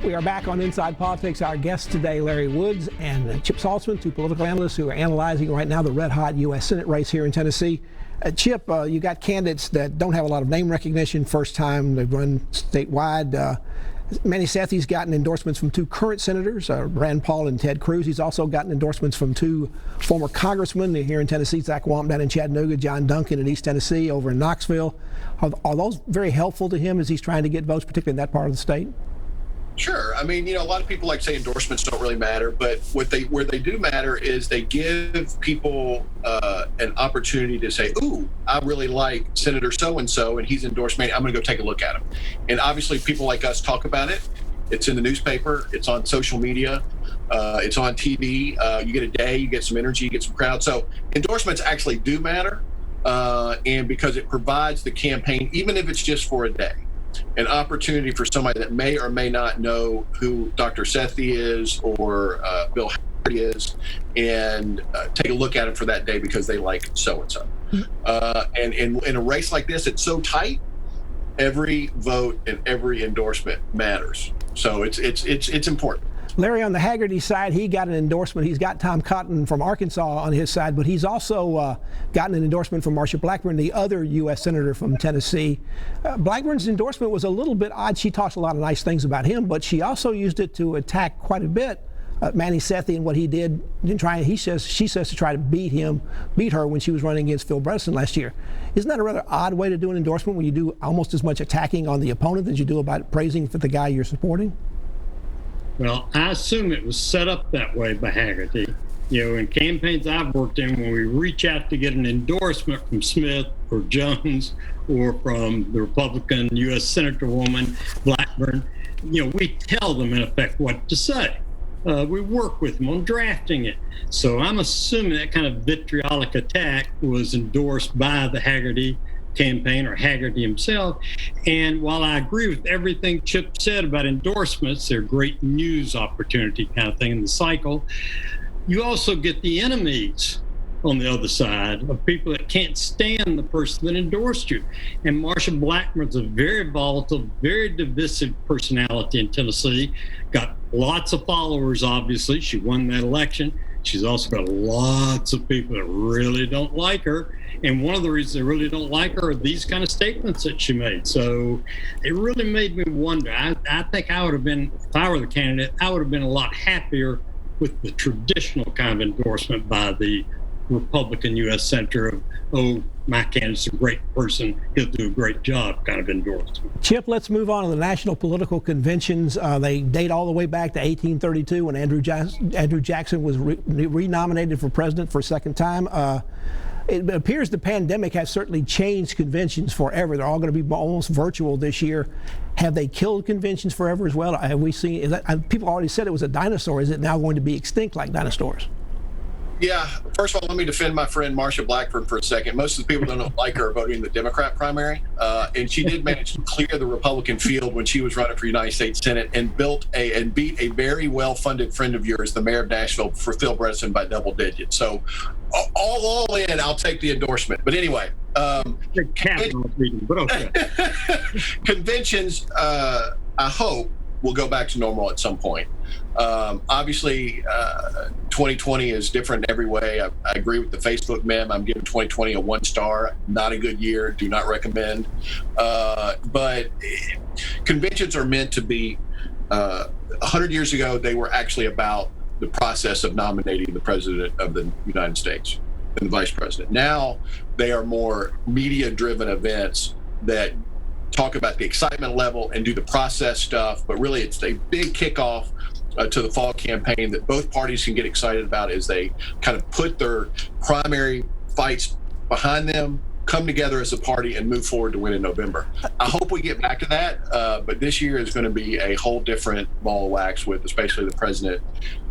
We are back on Inside Politics. Our guests today, Larry Woods and Chip Saltsman, two political analysts who are analyzing right now the red-hot U.S. Senate race here in Tennessee. Chip, you got candidates that don't have a lot of name recognition. First time they've run statewide. Manny Sethi's gotten endorsements from two current senators, Rand Paul and Ted Cruz. He's also gotten endorsements from two former congressmen here in Tennessee, Zach Wamp down in Chattanooga, John Duncan in East Tennessee over in Knoxville. Are those very helpful to him as he's trying to get votes, particularly in that part of the state? Sure. I mean, a lot of people like to say endorsements don't really matter, but where they do matter is they give people an opportunity to say, ooh, I really like Senator so-and-so, and he's endorsed me. I'm going to go take a look at him. And obviously people like us talk about it. It's in the newspaper. It's on social media. It's on TV. You get a day, you get some energy, you get some crowd. So endorsements actually do matter. And because it provides the campaign, even if it's just for a day, an opportunity for somebody that may or may not know who Dr. Sethi is or Bill Harry is, and take a look at it for that day because they like so-and-so. And in a race like this, it's so tight, every vote and every endorsement matters. So it's important. Larry, on the Haggerty side, he got an endorsement. He's got Tom Cotton from Arkansas on his side, but he's also gotten an endorsement from Marsha Blackburn, the other U.S. Senator from Tennessee. Blackburn's endorsement was a little bit odd. She talks a lot of nice things about him, but she also used it to attack quite a bit Manny Sethi and what he did. She says to try to beat her when she was running against Phil Bredesen last year. Isn't that a rather odd way to do an endorsement when you do almost as much attacking on the opponent as you do about praising for the guy you're supporting? Well, I assume it was set up that way by Haggerty. In campaigns I've worked in, when we reach out to get an endorsement from Smith or Jones or from the Republican U.S. Senator woman, Blackburn, we tell them in effect what to say. We work with them on drafting it. So I'm assuming that kind of vitriolic attack was endorsed by the Haggerty campaign or Haggerty himself. And while I agree with everything Chip said about endorsements, they're a great news opportunity kind of thing in the cycle, you also get the enemies on the other side of people that can't stand the person that endorsed you. And Marsha Blackburn's a very volatile, very divisive personality in Tennessee, got lots of followers, obviously. She won that election. She's also got lots of people that really don't like her. And one of the reasons they really don't like her are these kind of statements that she made. So it really made me wonder. I think I would have been, if I were the candidate, I would have been a lot happier with the traditional kind of endorsement by the Republican U.S. Senator of, oh, my candidate's a great person, he'll do a great job kind of endorsement. Chip, let's move on to the national political conventions. They date all the way back to 1832 when Andrew Jackson was renominated for president for a second time. It appears the pandemic has certainly changed conventions forever. They're all going to be almost virtual this year. Have they killed conventions forever as well? Have we seen, people already said it was a dinosaur. Is it now going to be extinct like dinosaurs? Yeah. First of all, let me defend my friend Marsha Blackburn for a second. Most of the people don't like her voting in the Democrat primary. And she did manage to clear the Republican field when she was running for United States Senate and beat a very well-funded friend of yours, the mayor of Nashville, for Phil Bredesen by double digits. So all in, I'll take the endorsement. But anyway, conventions, I hope, will go back to normal at some point. Obviously, 2020 is different in every way. I agree with the Facebook meme. I'm giving 2020 a 1 star. Not a good year. Do not recommend. But conventions are meant to be, 100 years ago, they were actually about the process of nominating the president of the United States and the vice president. Now they are more media-driven events that talk about the excitement level and do the process stuff, but really it's a big kickoff to the fall campaign that both parties can get excited about as they kind of put their primary fights behind them, come together as a party, and move forward to win in November. I hope we get back to that, but this year is going to be a whole different ball of wax with especially the president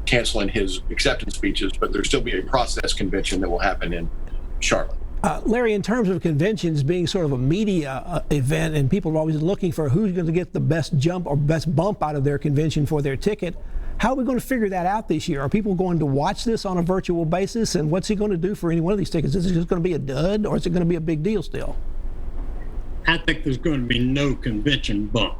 canceling his acceptance speeches, but there'll still be a process convention that will happen in Charlotte. Larry, in terms of conventions being sort of a media event and people are always looking for who's going to get the best jump or best bump out of their convention for their ticket, how are we going to figure that out this year? Are people going to watch this on a virtual basis? And what's he going to do for any one of these tickets? Is it just going to be a dud or is it going to be a big deal still? I think there's going to be no convention bump.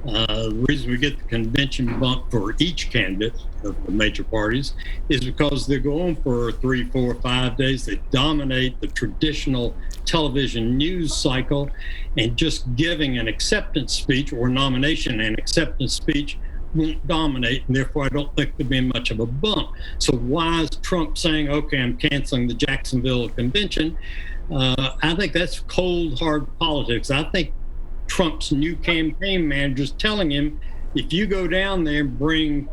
The reason we get the convention bump for each candidate of the major parties is because they go on for 3, 4, 5 days. They dominate the traditional television news cycle, and just giving an acceptance speech or nomination and acceptance speech won't dominate, and therefore I don't think there'd be much of a bump. So why is Trump saying, okay, I'm canceling the Jacksonville convention? I think that's cold, hard politics. I think Trump's new campaign manager is telling him, if you go down there and bring,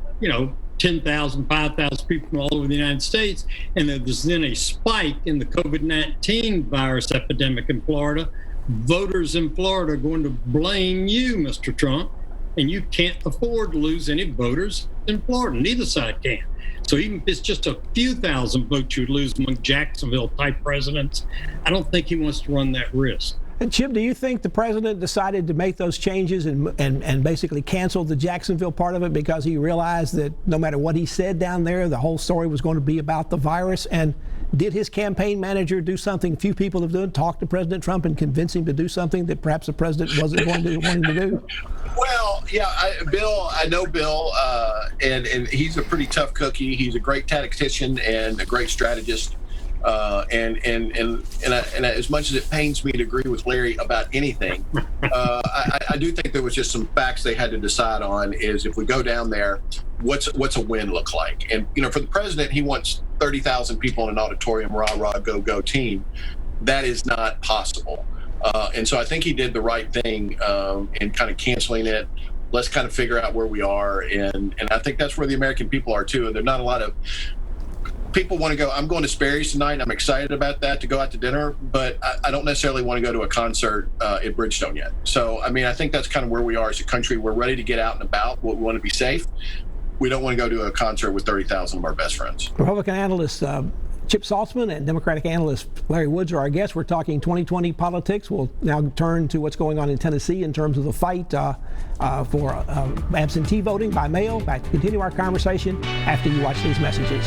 10,000, 5,000 people from all over the United States, and there's then a spike in the COVID-19 virus epidemic in Florida, voters in Florida are going to blame you, Mr. Trump, and you can't afford to lose any voters in Florida. Neither side can. So even if it's just a few thousand votes you lose among Jacksonville-type presidents, I don't think he wants to run that risk. And Chip, do you think the president decided to make those changes and basically cancel the Jacksonville part of it because he realized that no matter what he said down there, the whole story was going to be about the virus? And did his campaign manager do something few people have done, talk to President Trump and convince him to do something that perhaps the president wasn't going to want him to do? Well, yeah, I know Bill, and he's a pretty tough cookie. He's a great tactician and a great strategist. And as much as it pains me to agree with Larry about anything, I do think there was just some facts they had to decide on. Is if we go down there, what's a win look like? And for the president, he wants 30,000 people in an auditorium, rah rah, go go team. That is not possible. And so I think he did the right thing in kind of canceling it. Let's kind of figure out where we are, and I think that's where the American people are too. There's not a lot of people want to go. I'm going to Sperry's tonight. I'm excited about that, to go out to dinner, but I don't necessarily want to go to a concert at Bridgestone yet. So, I think that's kind of where we are as a country. We're ready to get out and about. We want to be safe. We don't want to go to a concert with 30,000 of our best friends. Republican analyst Chip Saltsman and Democratic analyst Larry Woods are our guests. We're talking 2020 politics. We'll now turn to what's going on in Tennessee in terms of the fight for absentee voting by mail. Back to continue our conversation after you watch these messages.